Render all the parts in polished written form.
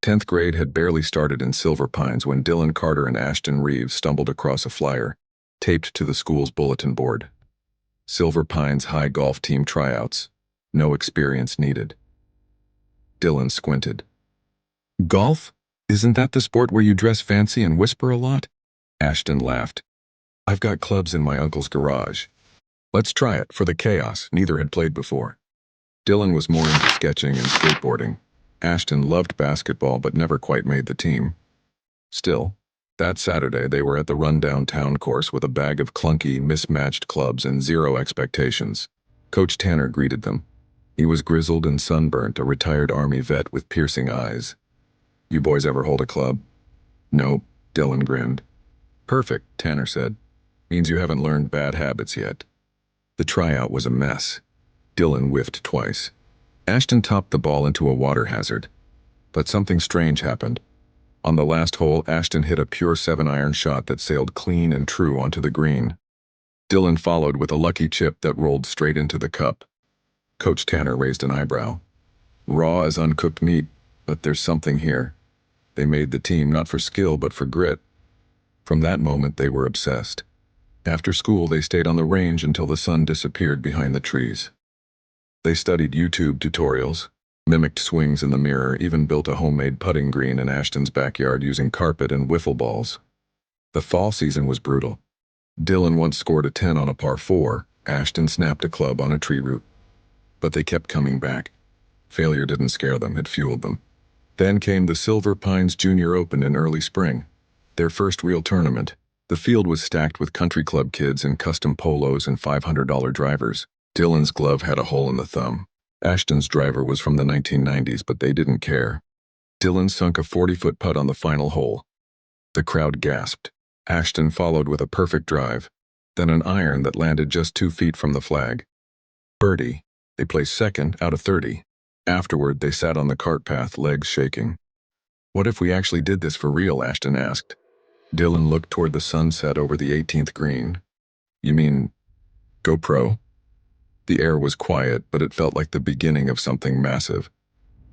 10th grade had barely started in Silver Pines when Dylan Carter and Ashton Reeves stumbled across a flyer, taped to the school's bulletin board. Silver Pines High Golf Team Tryouts. No experience needed. Dylan squinted. Golf? Isn't that the sport where you dress fancy and whisper a lot? Ashton laughed. I've got clubs in my uncle's garage. Let's try it for the chaos neither had played before. Dylan was more into sketching and skateboarding. Ashton loved basketball but never quite made the team. Still, that Saturday they were at the rundown town course with a bag of clunky, mismatched clubs and zero expectations. Coach Tanner greeted them. He was grizzled and sunburnt, a retired Army vet with piercing eyes. You boys ever hold a club? Nope, Dylan grinned. Perfect, Tanner said. Means you haven't learned bad habits yet. The tryout was a mess. Dylan whiffed twice. Ashton topped the ball into a water hazard. But something strange happened. On the last hole, Ashton hit a pure 7-iron shot that sailed clean and true onto the green. Dylan followed with a lucky chip that rolled straight into the cup. Coach Tanner raised an eyebrow. Raw as uncooked meat, but there's something here. They made the team not for skill but for grit. From that moment they were obsessed. After school they stayed on the range until the sun disappeared behind the trees. They studied YouTube tutorials, mimicked swings in the mirror, even built a homemade putting green in Ashton's backyard using carpet and wiffle balls. The fall season was brutal. Dylan once scored a 10 on a par 4, Ashton snapped a club on a tree root. But they kept coming back. Failure didn't scare them, it fueled them. Then came the Silver Pines Junior Open in early spring, their first real tournament. The field was stacked with country club kids in custom polos and $500 drivers. Dylan's glove had a hole in the thumb. Ashton's driver was from the 1990s, but they didn't care. Dylan sunk a 40-foot putt on the final hole. The crowd gasped. Ashton followed with a perfect drive, then an iron that landed just 2 feet from the flag. Birdie. They placed second out of 30. Afterward, they sat on the cart path, legs shaking. What if we actually did this for real? Ashton asked. Dylan looked toward the sunset over the 18th green. You mean, go pro? The air was quiet, but it felt like the beginning of something massive.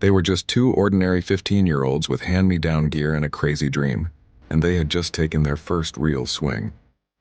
They were just two ordinary 15-year-olds with hand-me-down gear and a crazy dream, and they had just taken their first real swing.